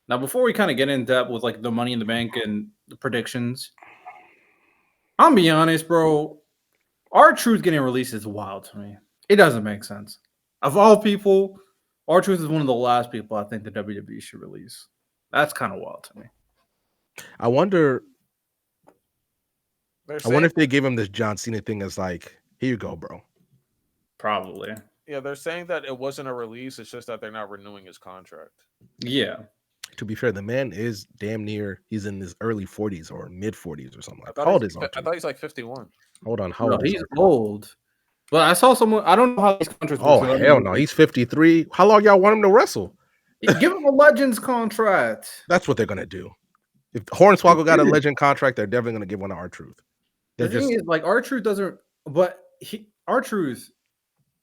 Now, before we kind of get in depth with like the Money in the Bank and the predictions, I'll be honest, bro. R-Truth getting released is wild to me. It doesn't make sense. Of all people, R-Truth is one of the last people I think the WWE should release. That's kind of wild to me. I wonder. They're I saying, wonder if they gave him this John Cena thing as like, here you go, bro. Probably. yeah, they're saying that it wasn't a release. It's just that they're not renewing his contract. Yeah. To be fair, the man is damn near. He's in his early 40s or mid 40s or something I like. thought How old he's, is I R-Truth? thought he's like 51. Hold on, how No, old is he's R-Truth? old. But I saw someone. I don't know how these contracts work. Oh hell no, he's 53. How long y'all want him to wrestle? Give him a Legends contract. That's what they're gonna do. If Hornswoggle got a legend contract, they're definitely gonna give one to R-Truth. The thing is, like, R-Truth doesn't, but R-Truth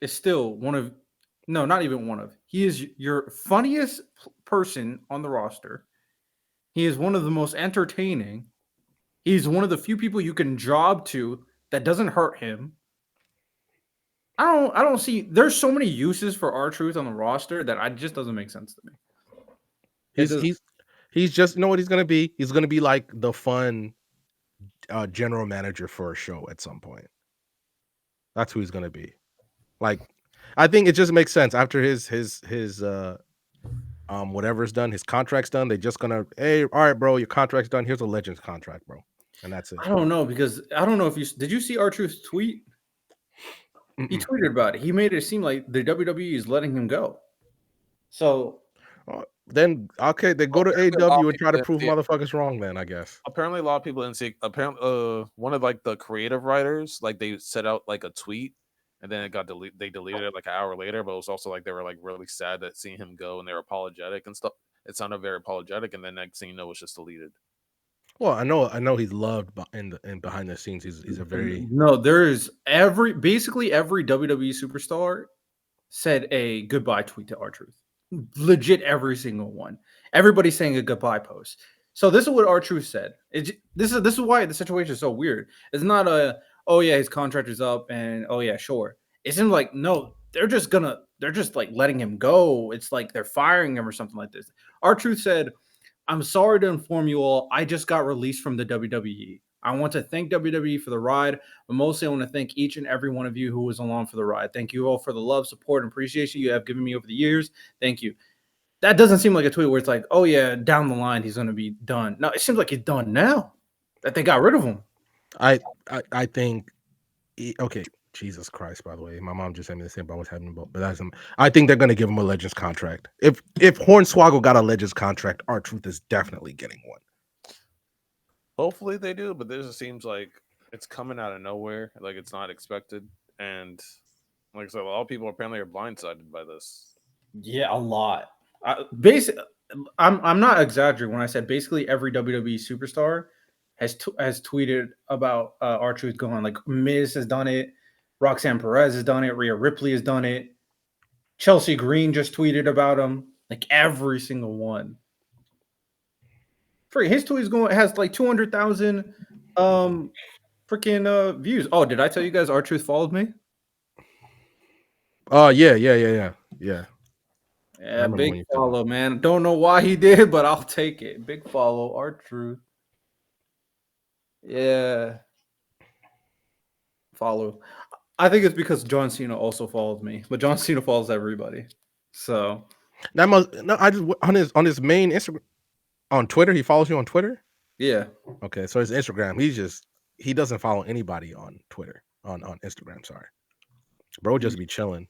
is still one of, no, not even one of. He is your funniest person on the roster. He is one of the most entertaining. He's one of the few people you can job to that doesn't hurt him. I don't see. There's so many uses for R-Truth on the roster that it just doesn't make sense to me. He's just, you know what he's gonna be? He's gonna be like the fun general manager for a show at some point. That's who he's gonna be. Like, I think it just makes sense after his whatever's done, his contract's done. They just gonna, hey, all right, bro, your contract's done. Here's a Legends contract, bro, and that's it. I don't know, because I don't know if did you see R-Truth's tweet? He tweeted about it. He made it seem like the WWE is letting him go. So then okay, they go to AEW and try to prove motherfuckers wrong. Then I guess apparently a lot of people didn't see. Apparently, one of like the creative writers, like they set out like a tweet, and then it got deleted. They deleted it like an hour later, but it was also like they were like really sad that seeing him go, and they were apologetic and stuff. It sounded very apologetic, and then next thing you know, it's just deleted. Well, I know he's loved in behind the scenes. He's a very there's basically every WWE superstar said a goodbye tweet to R-Truth. Legit every single one. Everybody's saying a goodbye post. So this is what R-Truth said. This is why the situation is so weird. It's not oh yeah, his contract is up and oh yeah, sure. It seems like no, they're just like letting him go. It's like they're firing him or something like this. R-Truth said, I'm sorry to inform you all, I just got released from the WWE. I want to thank WWE for the ride, but mostly I want to thank each and every one of you who was along for the ride. Thank you all for the love, support, and appreciation you have given me over the years. Thank you. That doesn't seem like a tweet where it's like, oh yeah, down the line he's going to be done. No, it seems like he's done now that they got rid of him. I think, okay, Jesus Christ, by the way, my mom just said me the same about what's happening, but that's him. I think they're going to give him a Legends contract. If Hornswoggle got a Legends contract, R-Truth is definitely getting one. Hopefully they do, but this seems like it's coming out of nowhere, like it's not expected, and like I said, a lot of people apparently are blindsided by this. Yeah, a lot. I'm not exaggerating when I said basically every WWE superstar has tweeted about R-Truth going. Like Miz has done it, Roxanne Perez has done it, Rhea Ripley has done it, Chelsea Green just tweeted about him. Like every single one. His tweet has like 200,000 freaking views. Oh, did I tell you guys R-Truth followed me? Oh yeah. Yeah, big follow, man. Don't know why he did, but I'll take it. Big follow, R-Truth. Yeah. Follow. I think it's because John Cena also followed me, but John Cena follows everybody. So that must I just on his main Instagram on Twitter. He follows you on Twitter. Yeah. Okay, so his Instagram. He doesn't follow anybody on Twitter on Instagram. Sorry, bro. Just be chilling,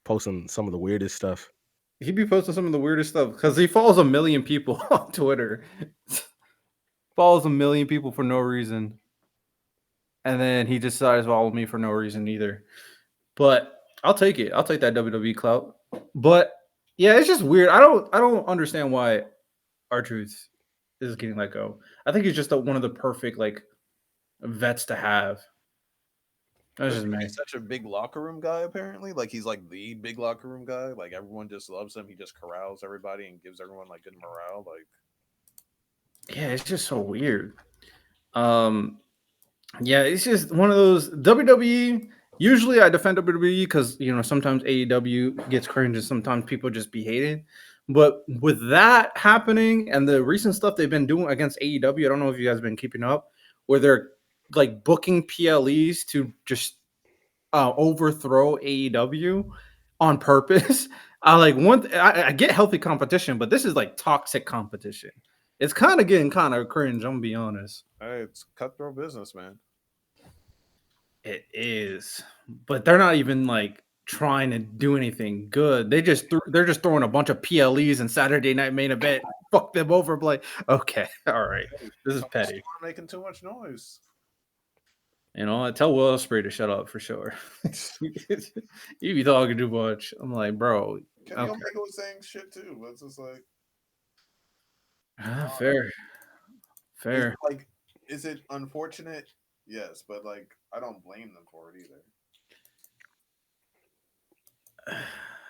posting some of the weirdest stuff. He'd be posting some of the weirdest stuff because he follows 1 million people on Twitter. Follows 1 million people for no reason. And then he decides to follow me for no reason either. But I'll take it. I'll take that WWE clout. But yeah, it's just weird. I don't understand why R-Truth is getting let go. I think he's just one of the perfect like vets to have. That's just me. He's such a big locker room guy, apparently. Like he's like the big locker room guy. Like everyone just loves him. He just corrals everybody and gives everyone like good morale. Like, yeah, it's just so weird. Yeah, it's just one of those WWE. Usually, I defend WWE because sometimes AEW gets cringe and sometimes people just be hating. But with that happening and the recent stuff they've been doing against AEW, I don't know if you guys have been keeping up, where they're like booking PLEs to just overthrow AEW on purpose. I get healthy competition, but this is like toxic competition. It's kind of getting kind of cringe. I'm gonna be honest. Hey, it's cutthroat business, man. It is, but they're not even like trying to do anything good. They're just throwing a bunch of PLEs and Saturday Night Main Event. Fuck them over. Like, okay, all right, this is petty. Making too much noise. You know, I tell Will Ospreay to shut up for sure. You be talking too much. I'm like, bro. Kenny Omega was saying shit too. It's just like fair. Is it unfortunate? Yes, but like I don't blame them for it either.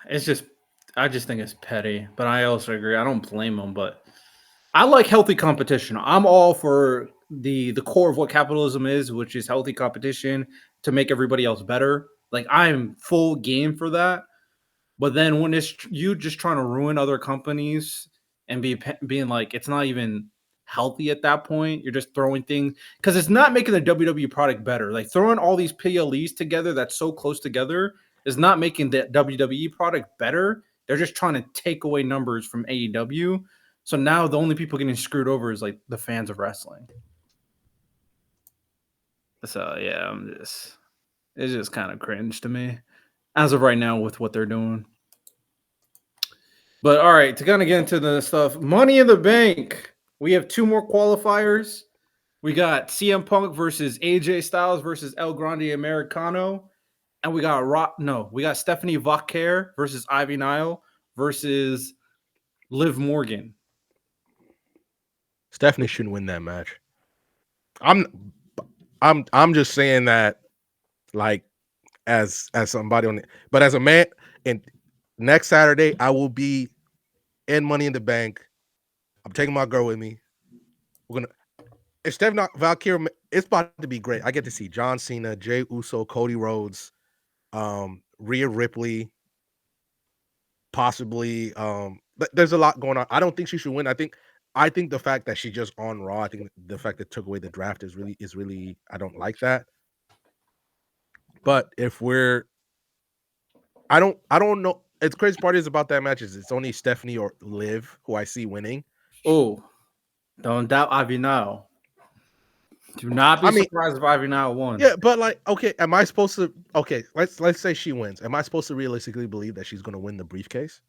It's just, I just think it's petty. But I also agree. I don't blame them, but I like healthy competition. I'm all for the core of what capitalism is, which is healthy competition to make everybody else better. Like I'm full game for that. But then when it's you just trying to ruin other companies and being like it's not even healthy at that point, you're just throwing things because it's not making the WWE product better. Like throwing all these PLEs together that's so close together is not making the WWE product better. They're just trying to take away numbers from AEW. So now the only people getting screwed over is like the fans of wrestling. So yeah, it's just kind of cringe to me as of right now with what they're doing. But all right, to kind of get into the stuff, Money in the Bank. We have 2 more qualifiers. We got CM Punk versus AJ Styles versus El Grande Americano. And we got Stephanie Vauquer versus Ivy Nile versus Liv Morgan. Stephanie shouldn't win that match. I'm just saying that, like, as somebody on it, but as a man, and next Saturday I will be in Money in the Bank. I'm taking my girl with me. We're gonna. If Stephanie Valkyrie, it's about to be great. I get to see John Cena, Jey Uso, Cody Rhodes, Rhea Ripley, possibly. But there's a lot going on. I don't think she should win. I think the fact that she's just on Raw, I think the fact that took away the draft is really I don't like that. But if I don't know. It's crazy part is about that match is it's only Stephanie or Liv who I see winning. Oh, don't doubt Ivy Nile. Do not be surprised if Ivy Nile won. Yeah, but like, okay, am I supposed to? Okay, let's say she wins. Am I supposed to realistically believe that she's going to win the briefcase?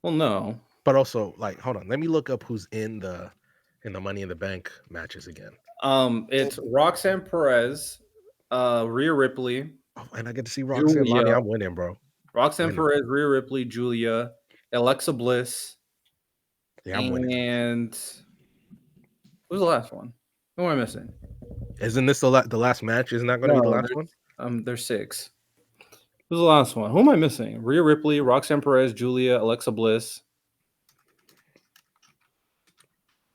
Well, no. But also, like, hold on, let me look up who's in the Money in the Bank matches again. It's Roxanne Perez, Rhea Ripley. Oh, and I get to see Roxanne. Lonnie, I'm winning, bro. Roxanne Perez, Rhea Ripley, Julia, Alexa Bliss. Yeah, I'm winning. And who's the last one? Who am I missing? Isn't this the last match? Isn't that going to be the last one? There's 6. Who's the last one? Who am I missing? Rhea Ripley, Roxanne Perez, Julia, Alexa Bliss.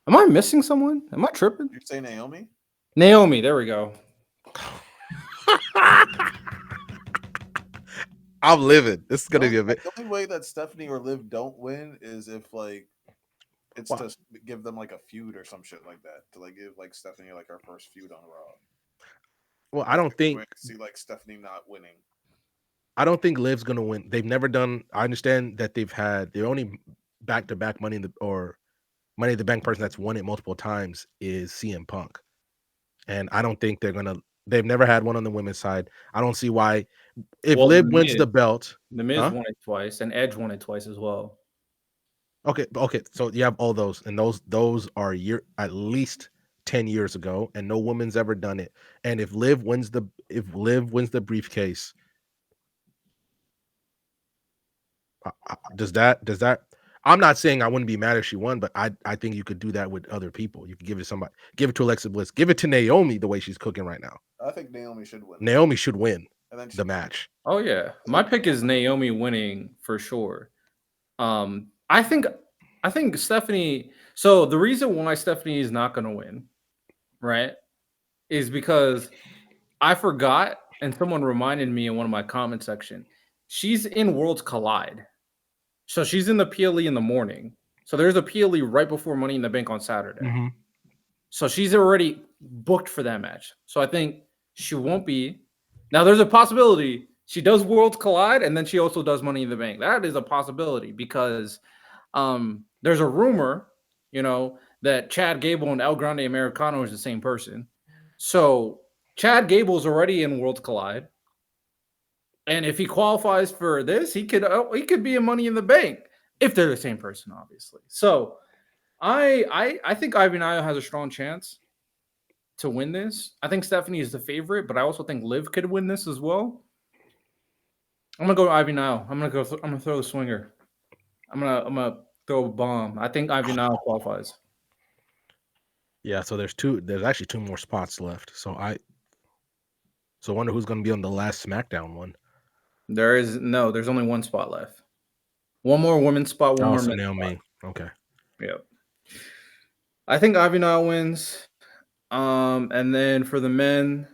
Am I missing someone? Am I tripping? You're saying Naomi? Naomi, there we go. I'm living. This is gonna be a bit. The only way that Stephanie or Liv don't win is if like it's to give them like a feud or some shit like that. To like give like Stephanie like her first feud on Raw. Well, I don't think see like Stephanie not winning. I don't think Liv's gonna win. They've never done. I understand that they're only back-to-back Money in the Bank person that's won it multiple times is CM Punk, and I don't think they're gonna. They've never had one on the women's side. I don't see why. If Liv wins the belt, The Miz won it twice, and Edge won it twice as well. Okay. So you have all those, and those are at least 10 years ago, and no woman's ever done it. And if Liv wins the briefcase, does that? I'm not saying I wouldn't be mad if she won, but I think you could do that with other people. You could give it to somebody, give it to Alexa Bliss, give it to Naomi the way she's cooking right now. I think Naomi should win. Naomi should win the match. Oh yeah, my pick is Naomi winning for sure. I think Stephanie. So the reason why Stephanie is not going to win, right, is because I forgot, and someone reminded me in one of my comment section. She's in Worlds Collide. So she's in the PLE in the morning. So there's a PLE right before Money in the Bank on Saturday. Mm-hmm. So she's already booked for that match. So I think she won't be. Now there's a possibility she does Worlds Collide and then she also does Money in the Bank. That is a possibility because there's a rumor, that Chad Gable and El Grande Americano is the same person. So Chad Gable's already in Worlds Collide. And if he qualifies for this, he could be a Money in the Bank if they're the same person, obviously. So I think Ivy Nile has a strong chance to win this. I think Stephanie is the favorite, but I also think Liv could win this as well. I'm gonna go to Ivy Nile. I'm gonna throw the swinger. I'm gonna throw a bomb. I think Ivy Nile qualifies. Yeah, so there's actually 2 more spots left. So I wonder who's gonna be on the last SmackDown one. There's only one spot left. One more women's spot, one more men's Naomi. spot. Okay. Yep. I think Ivy Nile wins. And then for the men,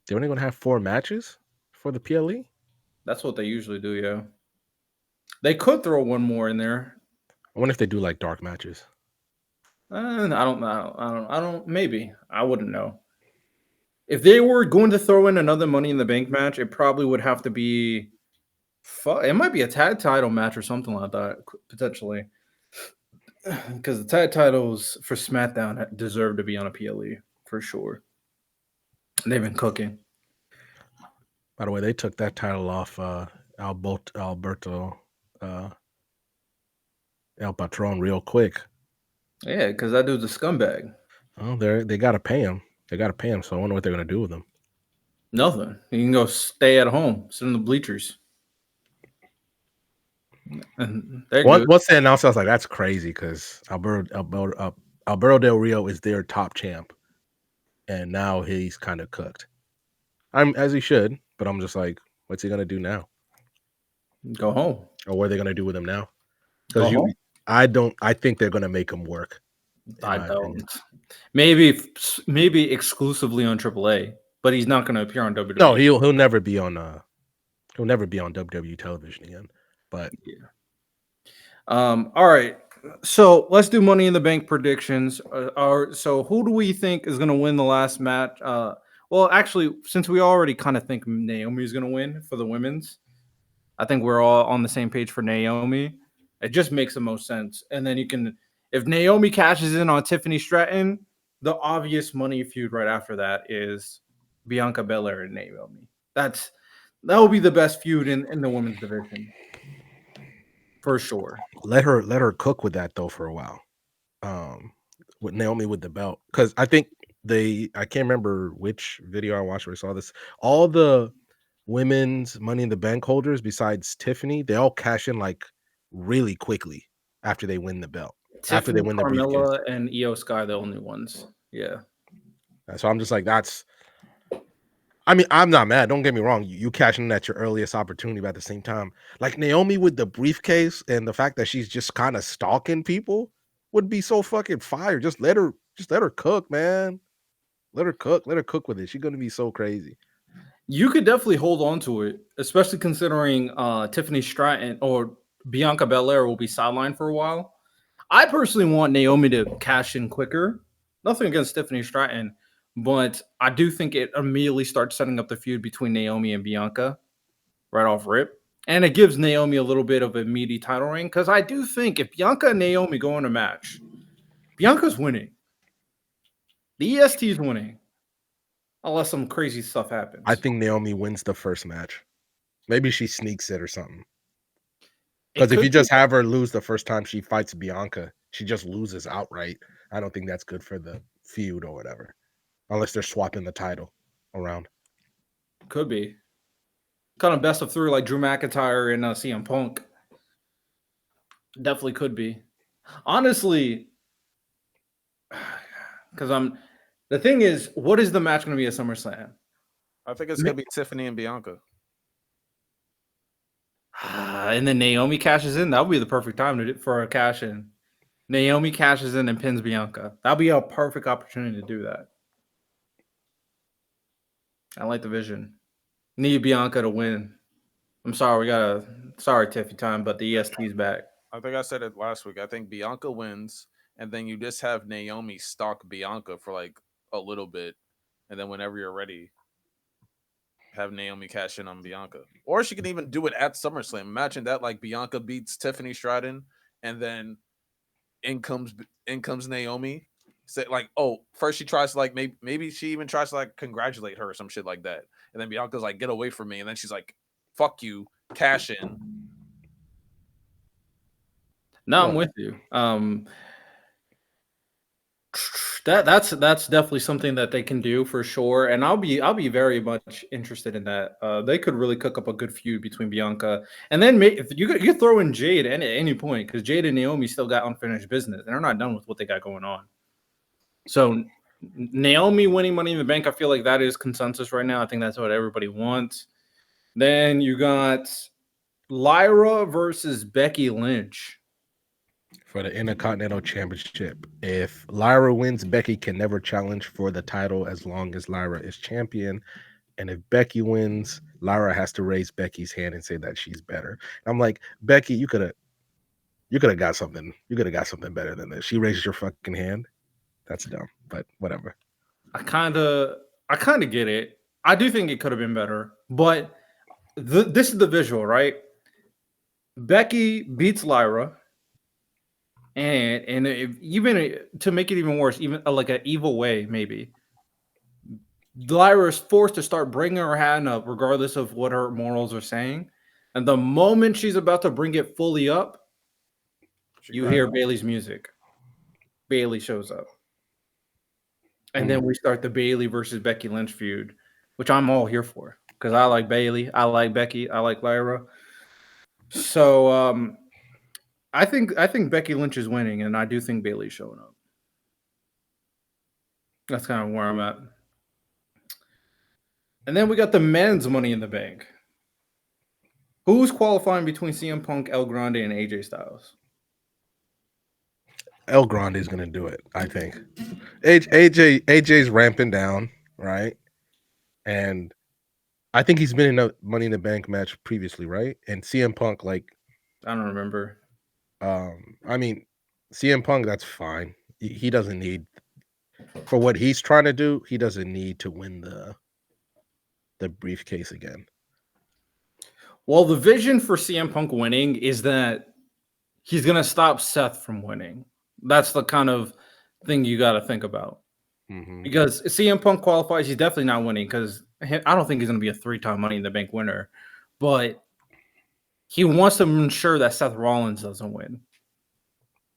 They're only gonna have 4 matches for the PLE. that's what they usually do. Yeah, they could throw one more in there. I wonder if they do like dark matches. I don't know. Maybe I wouldn't know. If they were going to throw in another Money in the Bank match, it probably would have to be. It might be a tag title match or something like that, potentially. Because the tag titles for SmackDown deserve to be on a PLE for sure. They've been cooking. By the way, they took that title off Alberto El Patron real quick. Yeah, because that dude's a scumbag. Oh, they gotta pay him. So I wonder what they're gonna do with him. Nothing. You can go stay at home, sit in the bleachers. And once they announced, I was like, "That's crazy," because Alberto Del Rio is their top champ, and now he's kind of cooked. As he should, but I'm just like, what's he gonna do now? Go home. Or what are they gonna do with him now? Because I think they're gonna make him work. I don't. Maybe exclusively on AAA, but he's not going to appear on WWE. No, he'll never be on WWE television again. But yeah. All right. So let's do Money in the Bank predictions. So who do we think is going to win the last match? Well, actually, since we already kind of think Naomi is going to win for the women's, I think we're all on the same page for Naomi. It just makes the most sense. And then if Naomi cashes in on Tiffany Stratton, the obvious money feud right after that is Bianca Belair and Naomi. That will be the best feud in the women's division. For sure. Let her cook with that though for a while. With Naomi with the belt. Because I think I can't remember which video I watched where I saw this. All the women's Money in the Bank holders besides Tiffany, they all cash in like really quickly after they win the belt. Tiffany, after they win the briefcase. Carmella and Io Sky the only ones. Yeah. So I'm just like, I'm not mad. Don't get me wrong. You cashing in at your earliest opportunity, but at the same time, like Naomi with the briefcase and the fact that she's just kind of stalking people would be so fucking fire. Just let her cook, man. Let her cook with it. She's gonna be so crazy. You could definitely hold on to it, especially considering Tiffany Stratton or Bianca Belair will be sidelined for a while. I personally want Naomi to cash in quicker. Nothing against Tiffany Stratton, but I do think it immediately starts setting up the feud between Naomi and Bianca right off rip. And it gives Naomi a little bit of a meaty title reign because I do think if Bianca and Naomi go in a match, Bianca's winning. The EST is winning. Unless some crazy stuff happens. I think Naomi wins the first match. Maybe she sneaks it or something. Because if you just have her lose the first time she fights Bianca, she just loses outright. I don't think that's good for the feud or whatever. Unless they're swapping the title around. Could be. Kind of best of three like Drew McIntyre and CM Punk. Definitely could be. Honestly, because the thing is, what is the match going to be at SummerSlam? I think it's going to be Tiffany and Bianca. And then Naomi cashes in. That would be the perfect time for a cash in. Naomi cashes in and pins Bianca. That'll be a perfect opportunity to do that. I like the vision. Need Bianca to win. I'm sorry, sorry, Tiffy time, but the EST's back. I think I said it last week. I think Bianca wins, and then you just have Naomi stalk Bianca for like a little bit, and then whenever you're ready, have Naomi cash in on Bianca. Or she can even do it at SummerSlam. Imagine that, like Bianca beats Tiffany Stratton, and then in comes Naomi. Say like, oh, first she tries to like maybe she even tries to like congratulate her or some shit like that, and then Bianca's like, get away from me, and then she's like, fuck you, cash in. No, I'm Well, with you. That's definitely something that they can do for sure, and I'll be very much interested in that. They could really cook up a good feud between Bianca, and then if you could throw in Jade at any point because Jade and Naomi still got unfinished business, and they're not done with what they got going on. So Naomi winning Money in the Bank, I feel like that is consensus right now. I think that's what everybody wants. Then you got Lyra versus Becky Lynch. for the Intercontinental Championship, if Lyra wins, Becky can never challenge for the title as long as Lyra is champion. And if Becky wins, Lyra has to raise Becky's hand and say that she's better. I'm like, Becky, you could have got something. You could have got something better than this. She raises your fucking hand. That's dumb, but whatever. I kind of get it. I do think it could have been better, but this is the visual, right? Becky beats Lyra, and even to make it even worse, even like an evil way, maybe Lyra is forced to start bringing her hand up, regardless of what her morals are saying. And the moment she's about to bring it fully up, you hear Bailey's music. Bailey shows up. And then we start the Bailey versus Becky Lynch feud, which I'm all here for because I like Bailey, I like Becky, I like Lyra. So I think Becky Lynch is winning, and I do think Bailey's showing up. That's kind of where I'm at. And then we got the men's Money in the Bank. Who's qualifying between CM Punk, El Grande, and AJ Styles? El Grande is going to do it, I think. AJ's ramping down, right? And I think he's been in a Money in the Bank match previously, right? And CM Punk, like, I don't remember. I mean, CM Punk, that's fine. He doesn't need, for what he's trying to do, he doesn't need to win the briefcase again. Well, the vision for CM Punk winning is that he's going to stop Seth from winning. That's the kind of thing you got to think about. Mm-hmm. Because CM Punk qualifies, he's definitely not winning because I don't think he's going to be a 3-time Money in the Bank winner. But he wants to ensure that Seth Rollins doesn't win.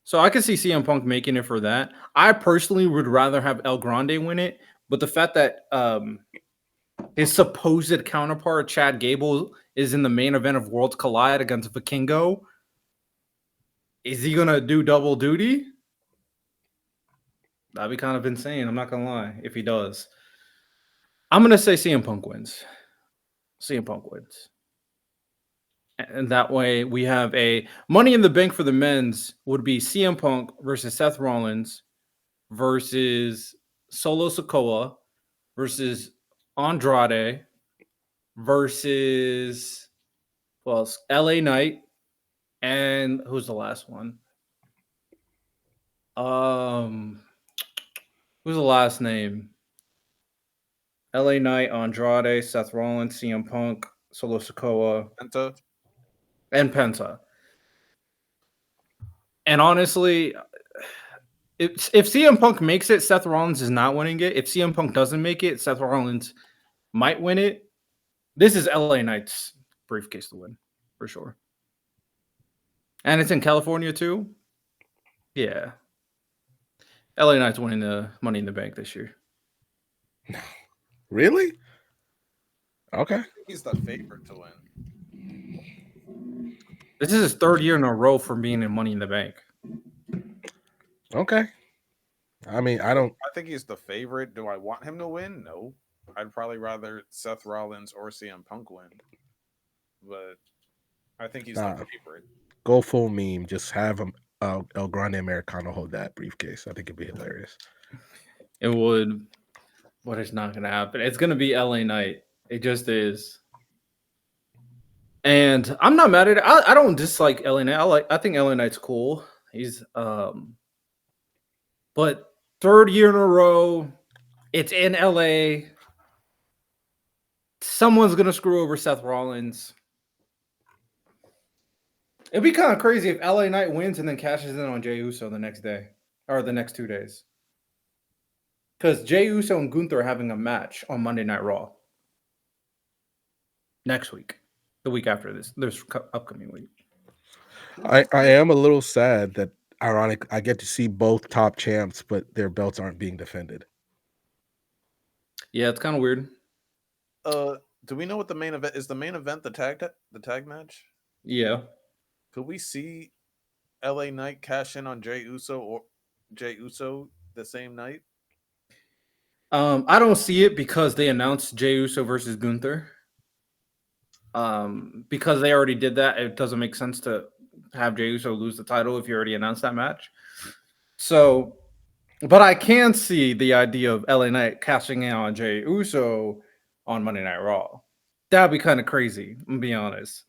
So I can see CM Punk making it for that. I personally would rather have El Grande win it. But the fact that his supposed counterpart, Chad Gable, is in the main event of Worlds Collide against Vikingo, is he going to do double duty? That'd be kind of insane. I'm not going to lie if he does. I'm going to say CM Punk wins. CM Punk wins. And that way we have a Money in the Bank for the men's would be CM Punk versus Seth Rollins versus Solo Sikoa versus Andrade versus LA Knight, and who's the last one? Who's the last name? LA Knight, Andrade, Seth Rollins, CM Punk, Solo Sikoa, Penta. and Penta. And honestly, if CM Punk makes it, Seth Rollins is not winning it. If CM Punk doesn't make it, Seth Rollins might win it. This is LA Knight's briefcase to win, for sure. And it's in California, too? Yeah. LA Knight's winning the Money in the Bank this year. Really? Okay. He's the favorite to win. This is his third year in a row for being in Money in the Bank. Okay. I mean, I think he's the favorite. Do I want him to win? No. I'd probably rather Seth Rollins or CM Punk win. But I think he's the favorite. Go full meme. Just have him, El Grande Americano hold that briefcase. I think it'd be hilarious. It would, but it's not going to happen. It's going to be LA Knight. It just is. And I'm not mad at it. I don't dislike LA Knight. I think LA Knight's cool. He's but third year in a row, it's in LA. Someone's gonna screw over Seth Rollins. It'd be kind of crazy if LA Knight wins and then cashes in on Jey Uso the next day or the next 2 days. Because Jey Uso and Gunther are having a match on Monday Night Raw next week, the week after this upcoming week. I am a little sad that ironic. I get to see both top champs, but their belts aren't being defended. Yeah, it's kind of weird. Do we know what the main event is? The main event the tag match? Yeah. Could we see LA Knight cash in on Jey Uso the same night? I don't see it because they announced Jey Uso versus Gunther. Because they already did that, it doesn't make sense to have Jey Uso lose the title if you already announced that match. So, but I can see the idea of LA Knight cashing in on Jey Uso on Monday Night Raw. That'd be kind of crazy, I'm be honest.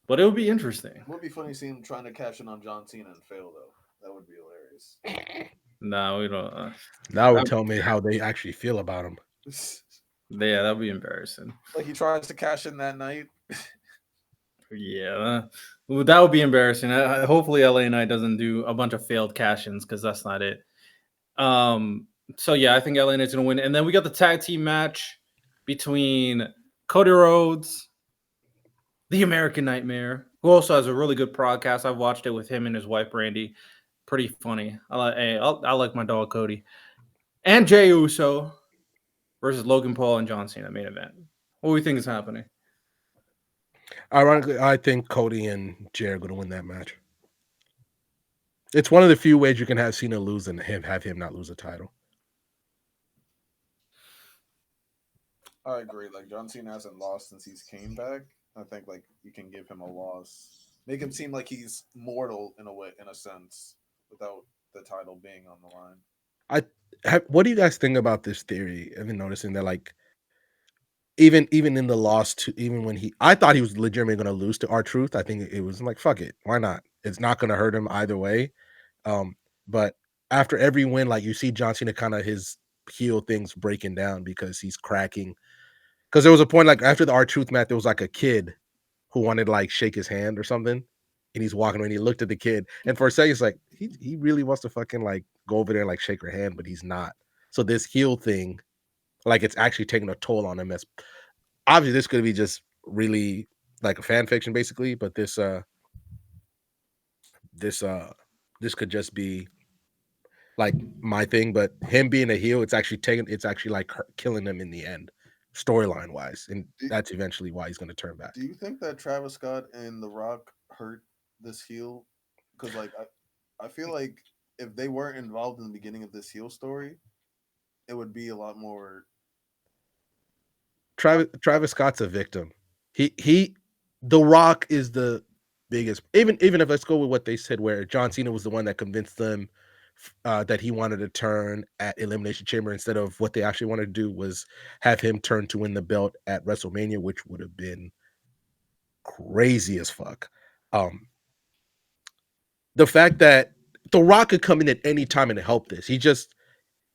But it would be interesting. It would be funny seeing him trying to cash in on John Cena and fail, though. That would be hilarious. No, we don't. That would tell me how they actually feel about him. Yeah, that'd be embarrassing. Like he tries to cash in that night. Yeah, that would be embarrassing. Hopefully, LA Knight doesn't do a bunch of failed cash-ins because that's not it. So yeah, I think LA Knight's gonna win, and then we got the tag team match between Cody Rhodes, the American Nightmare, who also has a really good podcast. I've watched it with him and his wife Brandy. Pretty funny. I like my dog Cody, and Jey Uso versus Logan Paul and John Cena main event. What do we think is happening? Ironically, I think Cody and Jey are going to win that match. It's one of the few ways you can have Cena lose and have him not lose a title. I agree. Like John Cena hasn't lost since he's came back. I think like you can give him a loss, make him seem like he's mortal in a way, in a sense, without the title being on the line. What do you guys think about this theory? I've been noticing that like even in the loss to even when I thought he was legitimately going to lose to R-Truth. I think it was like fuck it, why not? It's not going to hurt him either way. But after every win, like you see John Cena kind of his heel things breaking down because he's cracking. Because there was a point like after the R-Truth match, there was like a kid who wanted to like shake his hand or something, and he's walking away and he looked at the kid, and for a second it's like he really wants to fucking like go over there and like shake her hand, but he's not. So this heel thing, like it's actually taking a toll on him. As obviously this could be just really like a fan fiction basically, but this could just be like my thing. But him being a heel, it's actually like killing him in the end, storyline wise, and that's eventually why he's going to turn back. Do you think that Travis Scott and The Rock hurt this heel? Because like I feel like if they weren't involved in the beginning of this heel story, it would be a lot more. Travis Scott's a victim. The Rock is the biggest. Even if let's go with what they said, where John Cena was the one that convinced them that he wanted to turn at Elimination Chamber instead of what they actually wanted to do was have him turn to win the belt at WrestleMania, which would have been crazy as fuck. The fact that The Rock could come in at any time and help this. He just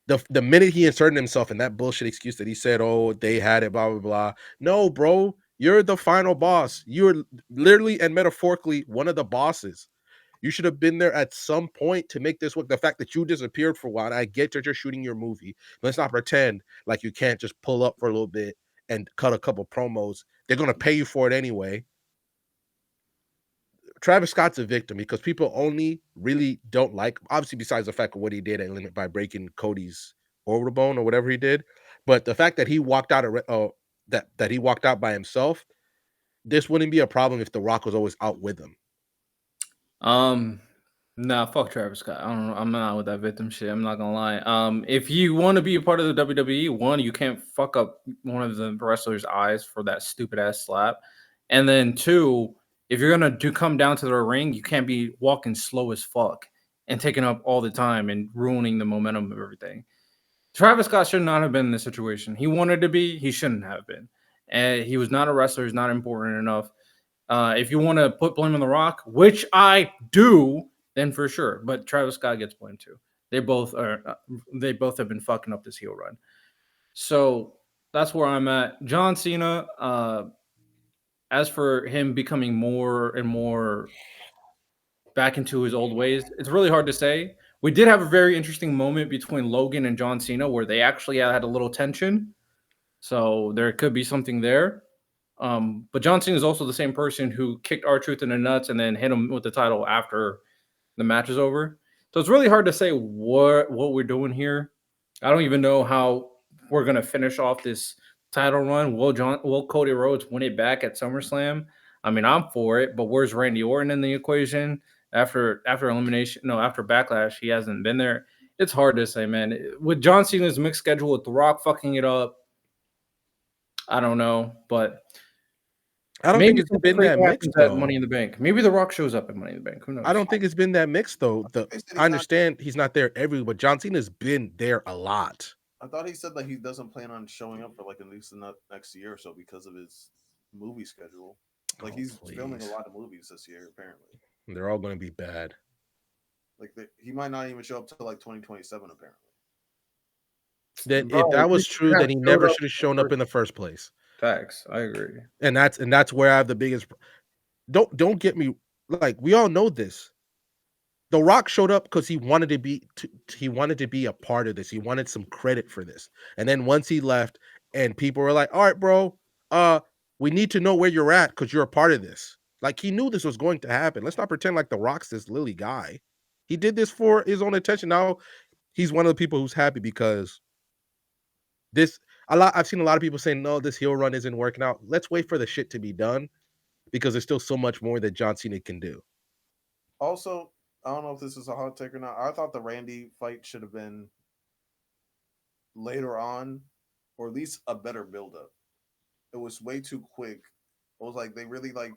the minute he inserted himself in that bullshit excuse that he said, oh, they had it, blah, blah, blah. No, bro, you're the final boss. You're literally and metaphorically one of the bosses. You should have been there at some point to make this work. The fact that you disappeared for a while, I get that you're shooting your movie. Let's not pretend like you can't just pull up for a little bit and cut a couple promos. They're going to pay you for it anyway. Travis Scott's a victim because people only really don't like, obviously besides the fact of what he did at Limit by breaking Cody's orbital bone or whatever he did, but the fact that he walked out that he walked out by himself, this wouldn't be a problem if The Rock was always out with him. Nah, fuck Travis Scott. I don't know. I'm not with that victim shit. I'm not gonna lie. If you want to be a part of the WWE, one, you can't fuck up one of the wrestlers' eyes for that stupid ass slap, and then two, if you're gonna come down to the ring, you can't be walking slow as fuck and taking up all the time and ruining the momentum of everything. Travis Scott should not have been in this situation. He wanted to be. He shouldn't have been. and he was not a wrestler. He's not important enough. If you want to put blame on The Rock, which I do, then for sure. But Travis Scott gets blamed too. They both are. They both have been fucking up this heel run. So that's where I'm at. John Cena. As for him becoming more and more back into his old ways, it's really hard to say. We did have a very interesting moment between Logan and John Cena where they actually had a little tension. So there could be something there. But John Cena is also the same person who kicked R-Truth in the nuts and then hit him with the title after the match is over. So it's really hard to say what we're doing here. I don't even know how we're gonna finish off this title run. Will Cody Rhodes win it back at SummerSlam? I mean, I'm for it, but where's Randy Orton in the equation? After elimination, no, after Backlash, he hasn't been there. It's hard to say, man. With John Cena's mixed schedule with The Rock fucking it up, I don't know, but I don't think it's been that mixed at Money in the Bank. Maybe The Rock shows up at Money in the Bank. Who knows? I don't think it's been that mixed though. I understand he's not there every, but John Cena's been there a lot. I thought he said that he doesn't plan on showing up for like at least the next year or so because of his movie schedule. Like he's filming a lot of movies this year, apparently. They're all going to be bad. Like he might not even show up till like 2027, apparently. Then if that was true, then he never should have shown up in the first place. Facts, I agree. And that's where I have the biggest. Don't get me, like, we all know this. The Rock showed up because he wanted to be a part of this. He wanted some credit for this. And then once he left, and people were like, "All right, bro, we need to know where you're at because you're a part of this." Like, he knew this was going to happen. Let's not pretend like The Rock's this lily guy. He did this for his own attention. Now he's one of the people who's happy because I've seen a lot of people saying, "No, this heel run isn't working out." Let's wait for the shit to be done because there's still so much more that John Cena can do. Also, I don't know if this is a hot take or not. I thought the Randy fight should have been later on, or at least a better build-up. It was way too quick. It was like they really like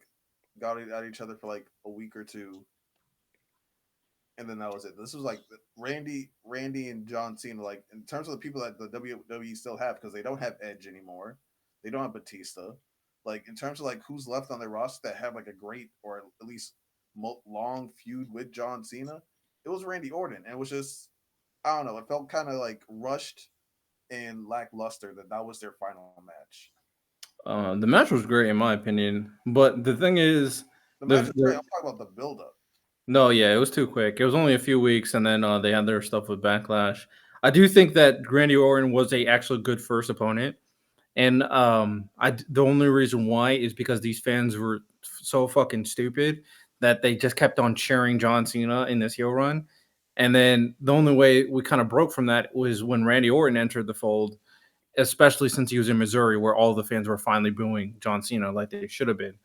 got it at each other for like a week or two, and then that was it. This was like Randy and John Cena. Like in terms of the people that the WWE still have, because they don't have Edge anymore, they don't have Batista. Like in terms of like who's left on their roster that have like a great or at least long feud with John Cena, it was Randy Orton. And it was just, I don't know, it felt kind of like rushed and lackluster that was their final match. The match was great in my opinion, but the thing is, the match was great. I'm talking about the build-up. No, yeah, it was too quick. It was only a few weeks, and then they had their stuff with Backlash. I do think that Randy Orton was a actually good first opponent, and the only reason why is because these fans were so fucking stupid that they just kept on cheering John Cena in this heel run. And then the only way we kind of broke from that was when Randy Orton entered the fold, especially since he was in Missouri, where all the fans were finally booing John Cena like they should have been.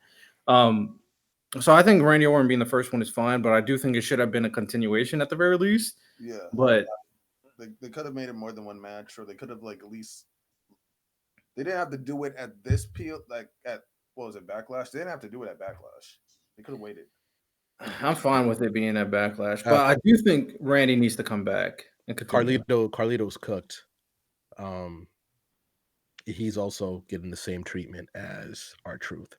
So I think Randy Orton being the first one is fine, but I do think it should have been a continuation at the very least. Yeah, but they could have made it more than one match, or they could have like at least they didn't have to do it at this like at what was it, Backlash? They didn't have to do it at Backlash. They could have waited. I'm fine with it being at Backlash, but I do think Randy needs to come back. And Carlito's cooked. He's also getting the same treatment as R-Truth.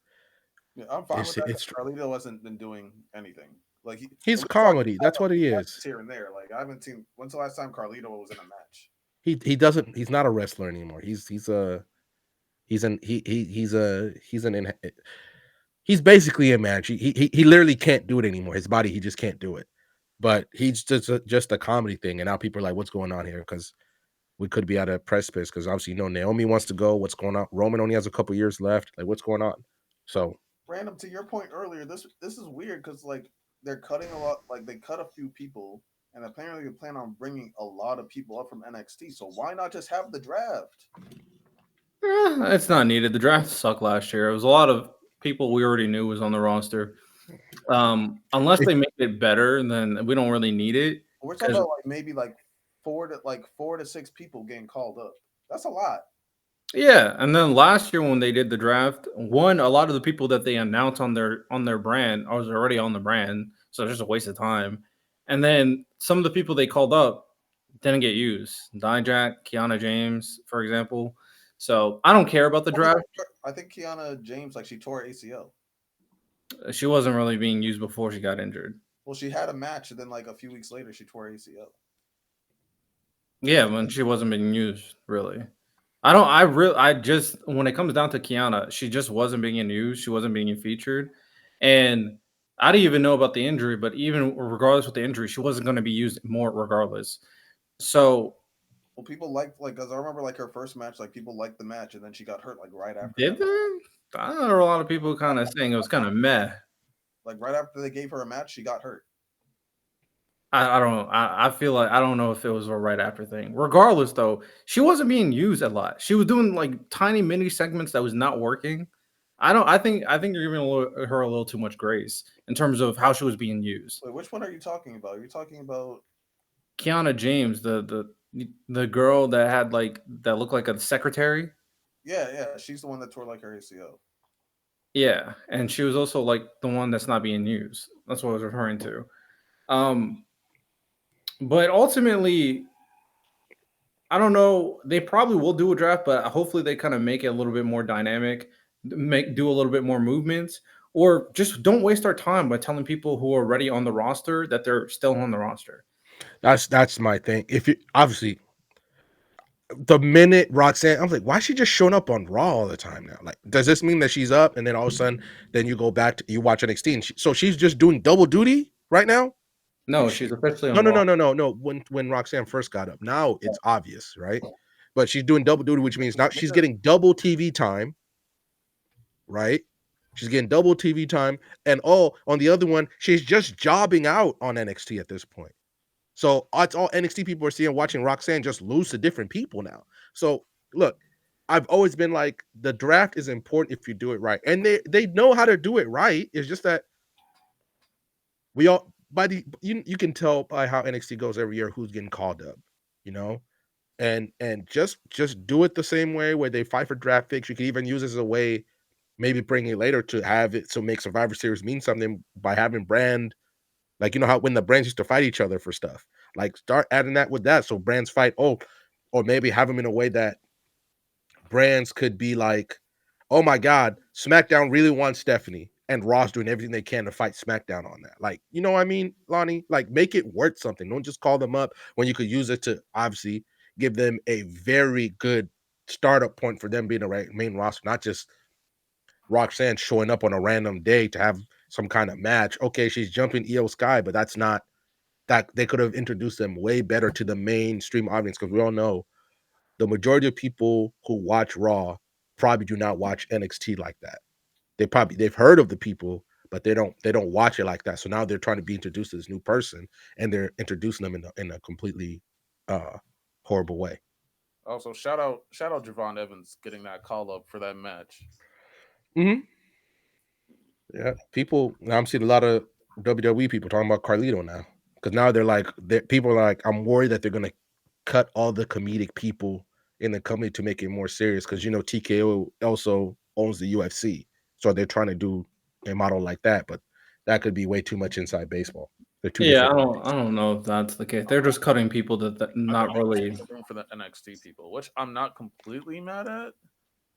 Yeah, I'm fine with that. Carlito hasn't been doing anything. Like he's comedy. That's what he is. Here and there. Like I haven't seen. When's the last time Carlito was in a match? He doesn't. He's not a wrestler anymore. He's basically a manager. He literally can't do it anymore. His body, he just can't do it. But he's just a comedy thing. And now people are like, "What's going on here?" Because we could be at a precipice. Because obviously, Naomi wants to go. What's going on? Roman only has a couple years left. Like, what's going on? So, random to your point earlier, this is weird because like they're cutting a lot. Like they cut a few people, and apparently they plan on bringing a lot of people up from NXT. So why not just have the draft? It's not needed. The draft sucked last year. It was a lot of people we already knew was on the roster. Unless they make it better, then we don't really need it. We're talking about like maybe like 4 to 6 people getting called up. That's a lot. Yeah, and then last year when they did the draft, a lot of the people that they announced on their brand was already on the brand, so it's just a waste of time. And then some of the people they called up didn't get used. Dijak, Kiana James, for example. So I don't care about the draft. I think Kiana James, like, she tore her ACL. She wasn't really being used before she got injured. Well, she had a match, and then like a few weeks later, she tore her ACL. Yeah, when she wasn't being used, really. I just when it comes down to Kiana, she just wasn't being used. She wasn't being featured. And I didn't even know about the injury, but even regardless of the injury, she wasn't going to be used more regardless. So Well, people liked, like, because I remember like her first match, like people liked the match, and then she got hurt like right after. did they? I know a lot of people kind of saying it was kind of meh. Like right after they gave her a match, she got hurt. I don't. I feel like I don't know if it was a right after thing. Regardless, though, she wasn't being used a lot. She was doing like tiny mini segments that was not working. I think you're giving her a little too much grace in terms of how she was being used. Wait, which one are you talking about? You're talking about Kiana James, the girl that had like that looked like a secretary. yeah, she's the one that tore like her ACL. Yeah, and she was also like the one that's not being used. That's what I was referring to. But ultimately, I don't know. They probably will do a draft, but hopefully they kind of make it a little bit more dynamic, do a little bit more movements, or just don't waste our time by telling people who are already on the roster that they're still on the roster. That's my thing. If you obviously the minute Roxanne, I'm like, why is she just showing up on Raw all the time now? Like, does this mean that she's up and then all of a sudden, then you go back to you watch NXT and so she's just doing double duty right now? No, she's officially on No. When Roxanne first got up, now it's obvious, right? But she's doing double duty, which means now she's getting double TV time, right? She's getting double TV time, and on the other one, she's just jobbing out on NXT at this point. So it's all NXT people are seeing, watching Roxanne just lose to different people now. So look, I've always been like, the draft is important if you do it right, and they know how to do it right. It's just that we all you can tell by how NXT goes every year who's getting called up, you know, and just do it the same way where they fight for draft picks. You can even use this as a way, maybe bring it later to have it so make Survivor Series mean something by having brand, like, you know how when the brands used to fight each other for stuff, like start adding that with that so brands fight. Or maybe have them in a way that brands could be like, oh my God, SmackDown really wants Stephanie, and Raw's doing everything they can to fight SmackDown on that. Like, you know what I mean, Lonnie? Like, make it worth something. Don't just call them up when you could use it to obviously give them a very good startup point for them being a main roster, not just Roxanne showing up on a random day to have some kind of match. Okay, she's jumping Io Sky, but that's not that. They could have introduced them way better to the mainstream audience, because we all know the majority of people who watch Raw probably do not watch NXT like that. They've heard of the people, but they don't watch it like that. So now they're trying to be introduced to this new person, and they're introducing them in a completely horrible way. Also, shout out Javon Evans getting that call up for that match. Mm-hmm. Yeah, I'm seeing a lot of WWE people talking about Carlito now, because now people are like, I'm worried that they're gonna cut all the comedic people in the company to make it more serious, because TKO also owns the UFC, so they're trying to do a model like that, but that could be way too much inside baseball. I don't know if that's the case. They're just cutting people that not really for the NXT people, which I'm not completely mad at.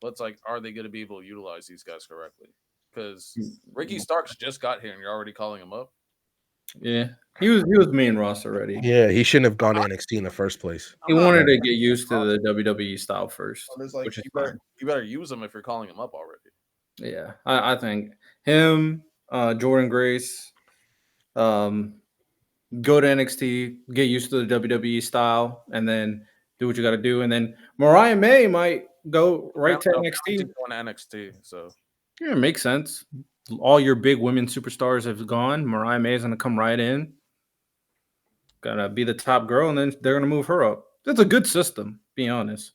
But it's like, are they going to be able to utilize these guys correctly? Because Ricky Starks just got here and you're already calling him up. Yeah, he was main roster already. Yeah, he shouldn't have gone to NXT in the first place. He wanted to get used to the WWE style first, Like, which is you better use him if you're calling him up already. Yeah, I think him, Jordan Grace, go to NXT, get used to the WWE style, and then do what you got to do. And then Mariah May might go right to NXT. Going to NXT, so yeah, it makes sense. All your big women superstars have gone. Mariah May is going to come right in. Gonna be the top girl, and then they're going to move her up. That's a good system, be honest.